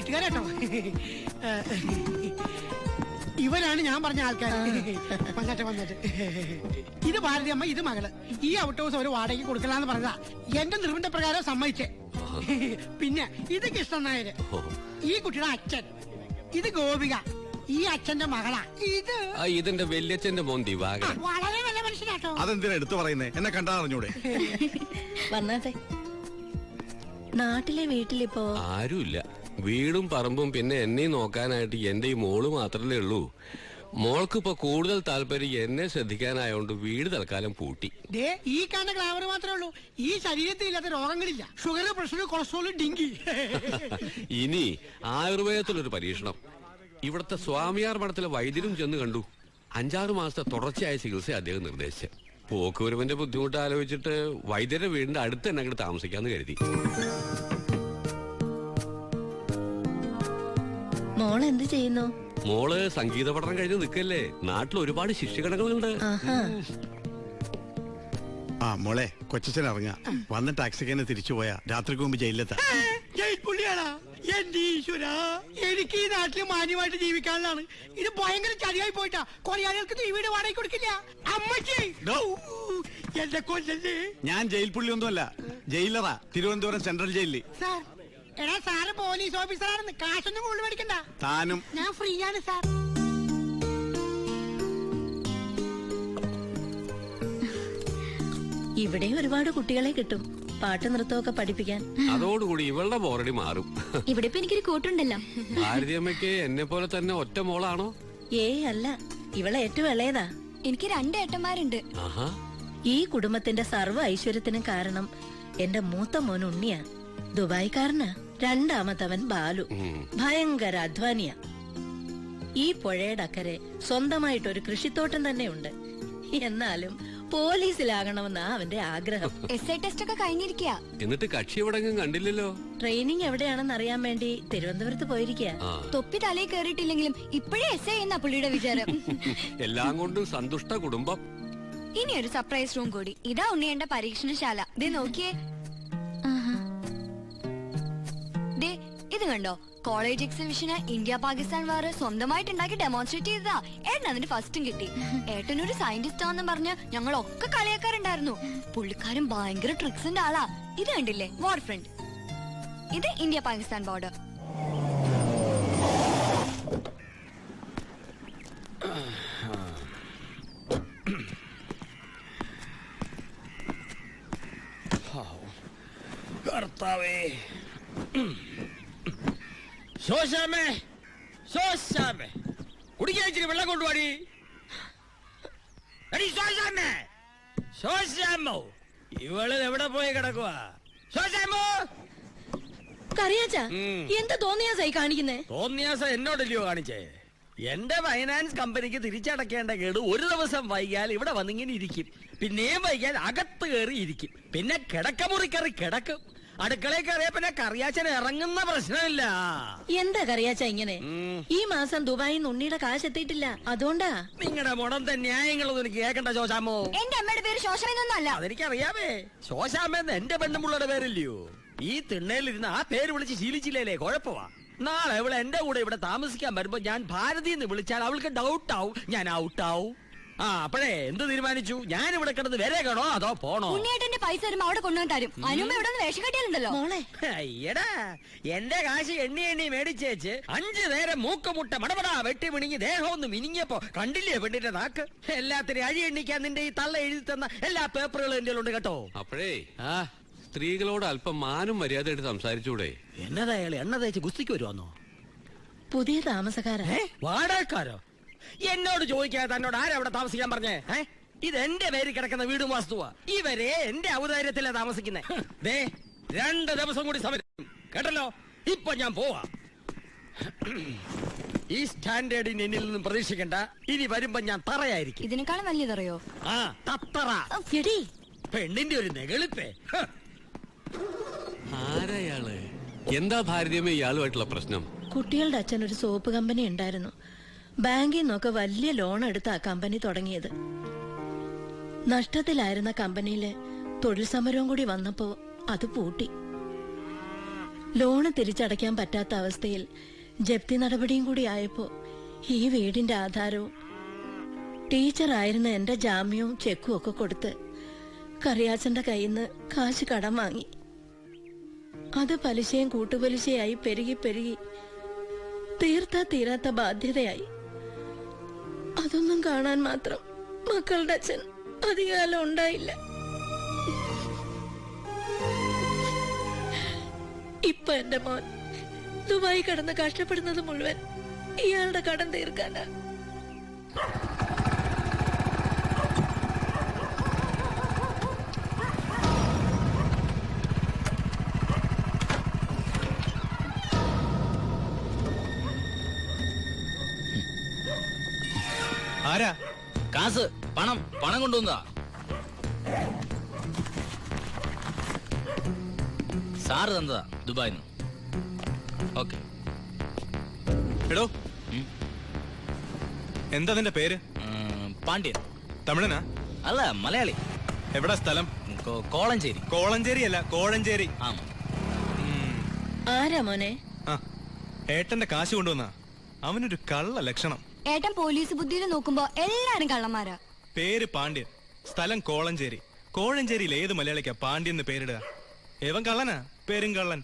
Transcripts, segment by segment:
നാട്ടുകാരട്ടോ. ഇവരാണ് ഞാൻ പറഞ്ഞ ആൾക്കാർ. വന്നിട്ട് ഇത് ഭാരതിയമ്മ, ഇത് മകള്. ഈ ഔട്ട് ഹൗസ് ഒരു വാടകയ്ക്ക് കൊടുക്കലാന്ന് പറഞ്ഞതാ. എന്റെ നിർബന്ധപ്രകാരം സമ്മതിച്ചേ. പിന്നെ ഇത് കൃഷ്ണൻ നായര്, ഈ കുട്ടിയുടെ അച്ഛൻ. ഇത് ഗോപിക, ഈ അച്ഛന്റെ മകളാ. ഇതിന്റെ വല്യച്ഛന്റെ മോൻ ദിവാകരൻ. വളരെ നല്ല മനുഷ്യനാട്ടോ. അതെന്തിനാ എടുത്തു പറയുന്നേ? എന്നെ കണ്ടാ അറിഞ്ഞൂടെ? വന്നാട്ടെ. നാട്ടിലെ വീട്ടിലിപ്പോ ആരുമില്ല. വീടും പറമ്പും പിന്നെ എന്നെയും നോക്കാനായിട്ട് എന്റെ ഈ മോള് മാത്രമേ ഉള്ളൂ. മോൾക്കിപ്പോ കൂടുതൽ താല്പര്യം എന്നെ ശ്രദ്ധിക്കാനായോണ്ട് വീട് തൽക്കാലം പൂട്ടി. ഈ കാണുന്ന ഗ്ലാമർ മാത്രമേ ഉള്ളൂ. ഈ ശരീരത്തിൽ ഇല്ലാത്ത രോഗങ്ങളില്ല. ഷുഗർ, പ്രഷർ, കൊളസ്ട്രോൾ, ഡിങ്കി. ഇനി ആയുർവേദത്തിലൊരു പരീക്ഷണം. ഇവിടുത്തെ സ്വാമിയാർ മഠത്തിലെ വൈദ്യരും ചെന്ന് കണ്ടു. 5-6 മാസത്തെ തുടർച്ചയായ ചികിത്സ അദ്ദേഹം നിർദ്ദേശിച്ചു. പോക്കുവരവിന്റെ ബുദ്ധിമുട്ട് ആലോചിച്ചിട്ട് വൈദ്യരുടെ വീടിന്റെ അടുത്ത് തന്നെ അങ്ങോട്ട് താമസിക്കാന്ന് കരുതി. മോൾ എന്ത് ചെയ്യുന്നു? മോള് സംഗീത പഠനം കഴിഞ്ഞ് നിൽക്കല്ലേ. നാട്ടിൽ ഒരുപാട് ശിഷ്യഗണങ്ങളുണ്ട്. ആ മോളെ, കൊച്ചച്ഛൻ ഇറങ്ങാ. വന്ന ടാക്സിക്ക് തന്നെ തിരിച്ചു പോയാ രാത്രിക്ക് മുമ്പ് ജയിലിലെത്താം. പുള്ളിയാണാ എന്റെ ഈശ്വര. എനിക്ക് ഈ നാട്ടിൽ മാന്യമായിട്ട് ജീവിക്കാനുള്ളതാണ്. ഇത് ഭയങ്കര ചതിയായി പോയിട്ടാ. കൊലയാളികൾക്ക് ഈ വീട് വാടകയ്ക്ക് കൊടുക്കില്ല. അമ്മച്ചി എന്റെ കൊല്ലല്ലേ. ഞാൻ ജയിൽ പുള്ളിയൊന്നുമല്ല, ജയിലറാ. തിരുവനന്തപുരം സെൻട്രൽ ജയിലിൽ. സാർ, എടാ സാറ് പോലീസ് ഓഫീസറാണെന്ന്. കാശൊന്നും കൂടുതൽ മേടിക്കണ്ട. താനും ഞാൻ ഫ്രീ ആണ് സാർ. ഇവിടെ ഒരുപാട് കുട്ടികളെ കിട്ടും പാട്ട് നൃത്തമൊക്കെ പഠിപ്പിക്കാൻ. അതോടുകൂടി ഇവളുടെ ബോറടി മാറും. ഇവിടെ ഇപ്പൊ എനിക്കൊരു കൂട്ടുണ്ടല്ലോ. ഭാരതിയമ്മയ്ക്ക് എന്നെ പോലെ തന്നെ ഒറ്റ മോളാണോ? അല്ല, ഇവളെ ഏറ്റവും ഇളയതാ. എനിക്ക് 2 ഏട്ടന്മാരുണ്ട്. ഈ കുടുംബത്തിന്റെ സർവ്വ ഐശ്വര്യത്തിനും കാരണം എന്റെ മൂത്ത മോൻ ഉണ്ണിയാ. ദുബായ്ക്കാരനാ. രണ്ടാമത്തവൻ ബാലു. ഭയങ്കര അധ്വാനിയാ. ഈ പുഴയുടെ അക്കരെ സ്വന്തമായിട്ടൊരു കൃഷിത്തോട്ടം തന്നെ ഉണ്ട്. എന്നാലും പോലീസിലാകണമെന്നാ അവന്റെ ആഗ്രഹം. SI ടെസ്റ്റ് ഒക്കെ കഴിഞ്ഞിരിക്കുക. എന്നിട്ട് കക്ഷി എവിടെങ്കിലും കണ്ടില്ലല്ലോ. ട്രെയിനിങ് എവിടെയാണെന്ന് അറിയാൻ വേണ്ടി തിരുവനന്തപുരത്ത് പോയിരിക്കുക. തൊപ്പി തലയിൽ കയറിയിട്ടില്ലെങ്കിലും ഇപ്പോഴേ SI എന്നാ പുള്ളിയുടെ വിചാരം. എല്ലാം കൊണ്ടും സന്തുഷ്ട കുടുംബം. ഇനി ഒരു സർപ്രൈസ് റൂം കൂടി. ഇതാ ഉണ്ണിയേണ്ട പരീക്ഷണശാല. ദേ നോക്കിയേ. ദേ ഇത് കണ്ടോ? കോളേജ് എക്സിബിഷന് ഇന്ത്യ പാകിസ്ഥാൻ വാർ സ്വന്തമായിട്ട് ഉണ്ടാക്കി ഡെമോൺസ്ട്രേറ്റ് ചെയ്തതാ. ഏട്ടൻ അതിന് ഫസ്റ്റും കിട്ടി. ഏട്ടനൊരു സയന്റിസ്റ്റ് ആണെന്ന് പറഞ്ഞ് ഞങ്ങളൊക്കെ കളിയാക്കാറുണ്ടായിരുന്നു. പുള്ളിക്കാരൻ ഭയങ്കര ട്രിക്സിന്റെ ആളാ. ഇത് കണ്ടില്ലേ, വാർ ഫ്രണ്ട്. ഇത് ഇന്ത്യ പാകിസ്ഥാൻ ബോർഡർ. കർത്താവേ, കുടിക്കാൻ ഇച്ചിരി വെള്ളം കൊണ്ടുപോടി. ഇവള് എവിടെ പോയി കിടക്കുവാ? കറിയാച്ചാ, എന്താ തോന്നിയാസായി കാണിക്കുന്നേ? തോന്നിയാസം എന്നോടല്ലയോ കാണിച്ചേ? എന്റെ ഫൈനാൻസ് കമ്പനിക്ക് തിരിച്ചടക്കേണ്ട കേട് ഒരു ദിവസം വൈകിയാൽ ഇവിടെ വന്നിങ്ങനെ ഇരിക്കും. പിന്നെയും വൈകിയാൽ അകത്ത് കയറി ഇരിക്കും. പിന്നെ കിടക്കമുറി കയറി കിടക്കും. അടുക്കളയിൽ കയറിയ പിന്നെ കറിയാച്ചൻ ഇറങ്ങുന്ന പ്രശ്നമില്ല. എന്താ കറിയാച്ച ഇങ്ങനെ? ഈ മാസം ദുബായിൽ ഉണ്ണിയുടെ കാശ് എത്തിയിട്ടില്ല, അതുകൊണ്ടാ. നിങ്ങളുടെ മുടന്ത ന്യായങ്ങളൊന്നും എനിക്ക് കേൾക്കണ്ട ശോശാമോ. എന്റെ അമ്മയുടെ പേര് ശോശമെന്നല്ല. അതെനിക്കറിയാമേ. ശോശാമെന്ന് എന്റെ പെണ്ണുമുള്ളയുടെ പേരില്ലയോ? ഈ തിണ്ണയിലിരുന്ന് ആ പേര് വിളിച്ച് ശീലിച്ചില്ലേ, കുഴപ്പമാ. നാളെ അവൾ എന്റെ കൂടെ ഇവിടെ താമസിക്കാൻ വരുമ്പോ ഞാൻ ഭാരതി എന്ന് വിളിച്ചാൽ അവൾക്ക് ഡൗട്ട് ആവും, ഞാൻ ഔട്ടാവും. അപ്പഴേ എന്ത് തീരുമാനിച്ചു? ഞാൻ ഇവിടെ കിടന്ന് വരേക്കണോ അതോ പോണോ? ഉണ്ണിയേട്ടന്റെ പൈസ വരുമ്പോ അവിടെ കൊണ്ടുവന്ന് തരും. അനുമ്പ ഇവിടെ വേഷം കെട്ടിയാലുണ്ടല്ലോ. അയ്യടാ, എന്റെ കാശ് എണ്ണി മേടിച്ചേച്ച് 5 നേരം മൂക്കുമുട്ട മടപടാ വെട്ടി മിണിങ്ങി ദേഹം ഒന്ന് മിനിങ്ങിയപ്പോ കണ്ടില്ലേ പെണ്ണിന്റെ നാക്ക്? എല്ലാത്തിനും അഴി എണ്ണിക്കാൻ നിന്റെ ഈ തള്ള എഴുതി തന്ന എല്ലാ പേപ്പറുകളും എന്റെ ഉണ്ട് കേട്ടോ. അപ്പോഴേ സ്ത്രീകളോട് അല്പം മാനും മര്യാദയായിട്ട് സംസാരിച്ചൂടെ? എന്നതാ അയാൾ എണ്ണ തേച്ച് ഗുസ്തിക്ക് വരുവാന്നോ? പുതിയ താമസക്കാരാ. വാടകക്കാരോ? എന്നോട് ചോദിക്കാതെ തന്നോട് ആരവിടെ താമസിക്കാൻ പറഞ്ഞേ? ഇത് എന്റെ പേര് കിടക്കുന്ന വീടും വാസ്തുവാ. ഇവരെ എന്റെ ഔദാര്യത്തിലാ താമസിക്കുന്നേ. 2 ദിവസം കൂടി സമരം കേട്ടല്ലോ. ഇപ്പൊ ഞാൻ പോവാ. ഈ സ്റ്റാൻഡേർഡിന് എന്നിൽ നിന്നും പ്രതീക്ഷിക്കണ്ട. ഇനി വരുമ്പോ ഞാൻ തറയായിരിക്കും. ഇതിനേക്കാളും വലിയതറിയോ? തത്തറ. പെണ്ണിന്റെ ഒരു നെകളിപ്പേ. ആരയാള്? എന്താ ഭാരതീയമേ ഇയാളുമായിട്ടുള്ള പ്രശ്നം? കുട്ടികളുടെ അച്ഛൻ ഒരു സോപ്പ് കമ്പനി ഉണ്ടായിരുന്നു. ബാങ്കിൽ നിന്നൊക്കെ വലിയ ലോൺ എടുത്ത ആ കമ്പനി തുടങ്ങിയത്. നഷ്ടത്തിലായിരുന്ന കമ്പനിയില് തൊഴിൽ സമരവും കൂടി വന്നപ്പോ അത് പൂട്ടി. ലോണ് തിരിച്ചടയ്ക്കാൻ പറ്റാത്ത അവസ്ഥയിൽ ജപ്തി നടപടിയും കൂടി ആയപ്പോ ഈ വീടിന്റെ ആധാരവും ടീച്ചറായിരുന്ന എന്റെ ജാമ്യവും ചെക്കും ഒക്കെ കൊടുത്ത് കറിയാച്ചന്റെ കയ്യിൽ നിന്ന് കാശ് കടം വാങ്ങി. അത് പലിശയും കൂട്ടുപലിശയായി പെരുകി പെരുകി തീർത്താ തീരാത്ത ബാധ്യതയായി. അതൊന്നും കാണാൻ മാത്രം മക്കളുടെ അച്ഛൻ അധികകാലം ഉണ്ടായില്ല. ഇപ്പൊ എന്റെ മോൻ ദുബായി കടന്ന് കഷ്ടപ്പെടുന്നത് മുഴുവൻ ഇയാളുടെ കടം തീർക്കാനാ. ആരാ? കാസ്, പണം കൊണ്ടുവന്നതാ. സാറ് തന്നതാ ദുബായിന്ന്. ഓക്കെ. എടോ, എന്താ നിന്റെ പേര്? പാണ്ഡ്യൻ. തമിഴനാ? അല്ല, മലയാളി. എവിടാ സ്ഥലം? കോളഞ്ചേരി. കോളഞ്ചേരി അല്ല, കോഴഞ്ചേരി. ആ. ആരാ മോനെ? ആ, ഏട്ടന്റെ കാശ് കൊണ്ടുവന്നാ. അവനൊരു കള്ള ലക്ഷണം. ഏട്ടൻ പോലീസ് ബുദ്ധിയിൽ നോക്കുമ്പോ എല്ലാരും കള്ളന്മാരാ. പേര് പാണ്ഡ്യൻ, സ്ഥലം കോളഞ്ചേരി. കോഴഞ്ചേരിയിൽ ഏത് മലയാളിക്കാ പാണ്ഡ്യൻ എന്ന് പേരിടുക? ഏവൻ കള്ളനാ, പേരും കള്ളൻ.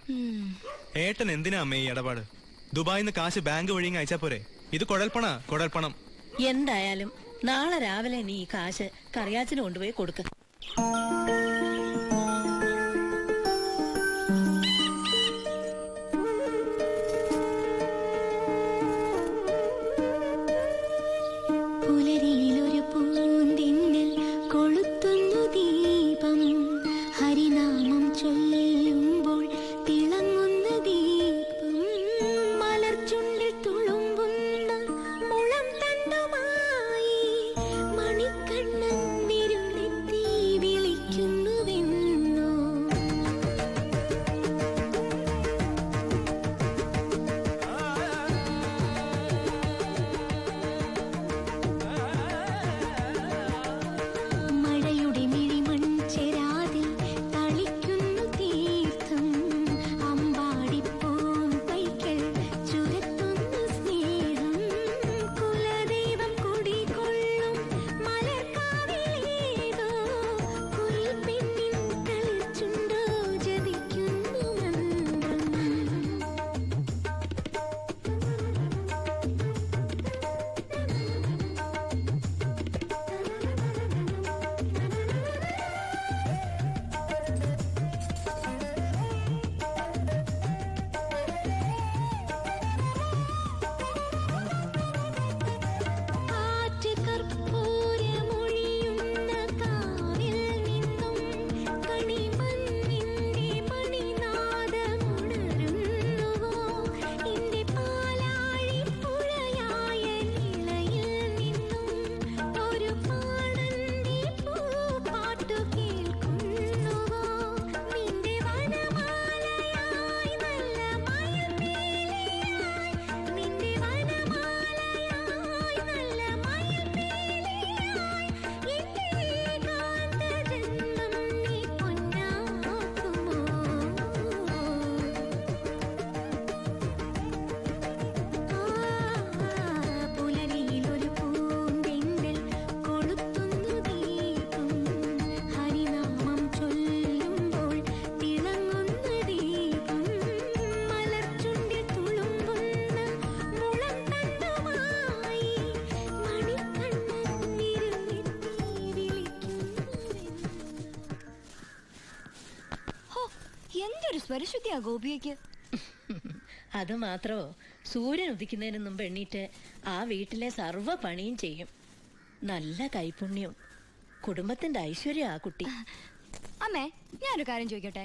ഏട്ടൻ എന്തിനാ അമ്മേ ഈ ഇടപാട്? ദുബായിന്ന് കാശ് ബാങ്ക് വഴി അയച്ചാ പോരെ? ഇത് കുഴൽപ്പണം. എന്തായാലും നാളെ രാവിലെ നീ ഈ കാശ് കറിയാച്ചിന് കൊണ്ടുപോയി കൊടുക്ക. പുലരിയിലൊരു പൂന്തിന്നൽ കൊളുത്തുന്നു ദീപം, ഹരിനാമം ചൊല്ലുമ്പോൾ തിളങ്ങുന്ന ദീപം, മലർചുണ്ടിൽ തുളുമ്പുന്ന മുളം തണ്ടുമായി മണിക്കണ്ണൻ വിരുന്നെത്തി വിളിക്കുന്നുവെന്നോ. മഴയുടെ മിഴിമൺചെരാതിൽ തളിക്കുന്നു തീർത്ഥം, അമ്പാടിപ്പൂം പൈകൾ ചുരത്തുന്നു സ്നേഹം, കുലദൈവം കുടികൊള്ളും മലർക്കാവിലേതോ കുയിൽപ്പെണ്ണിൻ കളിച്ചുണ്ടോ ജപിക്കുന്നു മന്ത്രം. കാറ്റ് കർപ്പൂരമൊഴിയുന്ന കാവിൽ നിന്നും കണിമണ്ണിന്റെ മണിനാദമുണരുന്നുവോ. എന്റെ പാലാഴിപ്പുഴയായ നിളയിൽ നിന്നും ഒരു പാടന്റെ പൂപ്പാട്ടു കേൾക്കുന്നുവോ. നിന്റെ വനമാലയായി നല്ല മയിൽപീലിയായി, നിന്റെ വനമാലയായി നല്ല മയിൽപീലിയായി എന്റെ ഏകാന്തജന്മം നീ പൊന്നാക്കുമോ. പുലരിയിലൊരു പൂന്തിന്നൽ കൊളുത്തുന്നു ദീപം, ഹരിനാമം ചൊല്ലുമ്പോൾ തിളങ്ങുന്ന ദീപം, മലർചുണ്ടിൽ തുളുമ്പുന്ന മുളം തണ്ടുമായി മണിക്കണ്ണൻ വിരുന്നെത്തി വിളിക്കുന്നുവെന്നോ. ഹോ, എന്തൊരു സ്വരശുദ്ധിയാ ഗോപിയയ്ക്ക്. അത് മാത്രോ, സൂര്യൻ ഉദിക്കുന്നതിന് മുമ്പ് എണ്ണീറ്റ് ആ വീട്ടിലെ സർവ്വ പണിയും ചെയ്യും. നല്ല കൈപുണ്യവും കുടുംബത്തിന്റെ ഐശ്വര്യം ആ കുട്ടി. അമ്മേ, ഞാനൊരു കാര്യം ചോദിക്കട്ടെ?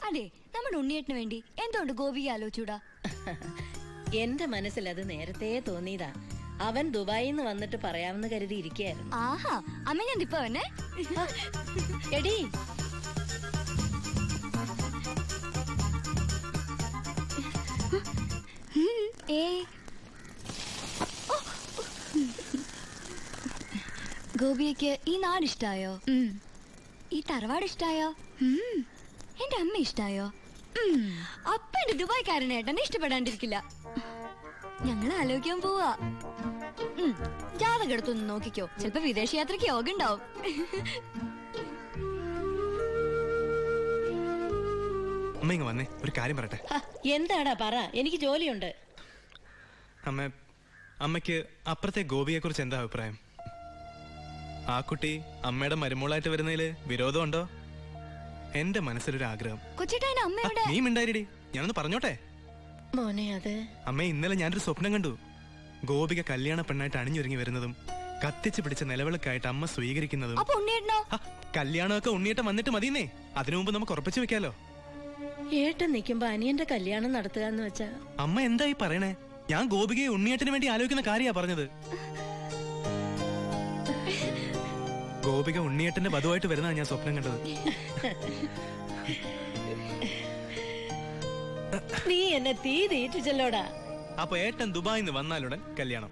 അതെ, നമ്മുടെ ഉണ്ണിയേട്ടന് വേണ്ടി എന്തുകൊണ്ട് ഗോപിയെ ആലോചിച്ചൂടാ? എന്റെ മനസ്സിൽ അത് നേരത്തെ തോന്നിയതാ. അവൻ ദുബായിൽ നിന്ന് വന്നിട്ട് പറയാമെന്ന് കരുതി ഇരിക്കുകയായിരുന്നു. ആഹാ, അമ്മ ഞാൻ ഇപ്പൊ വന്നെ. എടി, ഗോപിയയ്ക്ക് ഈ നാട് ഇഷ്ടായോ? ഈ തറവാട് ഇഷ്ടായോ? എന്റെ അമ്മ ഇഷ്ടായോ? അപ്പൊ എന്റെ ദുബായ്ക്കാരൻ ഏട്ടനെ ഇഷ്ടപ്പെടാണ്ടിരിക്കില്ല. ഞങ്ങൾ ആലോചിക്കാൻ പോവാ. ജാതകം എടുത്തൊന്ന് നോക്കിക്കോ, ചിലപ്പോ വിദേശ യാത്രക്ക് യോഗ ഉണ്ടാവും. അമ്മ ഇങ്ങ് വന്നേ, ഒരു കാര്യം പറയട്ടെ. എന്താടാ പറ, എനിക്ക് ജോലിയുണ്ട്. അമ്മയ്ക്ക് അപ്പുറത്തെ ഗോപിയെ കുറിച്ച് എന്താ അഭിപ്രായം? ആ കുട്ടി അമ്മയുടെ മരുമോളായിട്ട് വരുന്നതില് വിരോധമുണ്ടോ? എന്റെ മനസ്സിലൊരു ആഗ്രഹം. കൊച്ചിട്ടേനെ അമ്മയുടെ നീ മിണ്ടായിരടി, ഞാനൊന്ന് പറഞ്ഞോട്ടെ. മോനെ അത് അമ്മ, ഇന്നലെ ഞാനൊരു സ്വപ്നം കണ്ടു. ഗോപിക കല്യാണ പെണ്ണായിട്ട് അണിഞ്ഞൊരുങ്ങി വരുന്നതും കത്തിച്ച് പിടിച്ച നിലവിളക്കായിട്ട് അമ്മ സ്വീകരിക്കുന്നതും. അപ്പൊ ഉണ്ണിയേട്ടനോ? കല്യാണമൊക്കെ ഉണ്ണിയേട്ടൻ വന്നിട്ട് മതിയെന്നേ. അതിനു മുമ്പ് നമുക്ക് ഉറപ്പിച്ചു വെക്കാലോ. ഏട്ടൻ നിൽക്കുമ്പോ അനിയന്റെ കല്യാണം നടത്തുക എന്ന് വെച്ചാ. അമ്മ എന്തായി പറയണേ? ഞാൻ ഗോപികയെ ഉണ്ണിയേട്ടന് വേണ്ടി ആലോചിക്കുന്ന കാര്യാ പറഞ്ഞത്. ഗോപിക ഉണ്ണിയേട്ടന്റെ വധുവായിട്ട് വരുന്നതാണ് ഞാൻ സ്വപ്നം കണ്ടത്. നീ എന്നെ തീ തീറ്റിച്ചല്ലോടാ. അപ്പൊ ഏട്ടൻ ദുബായിന്ന് വന്നാലുടൻ കല്യാണം.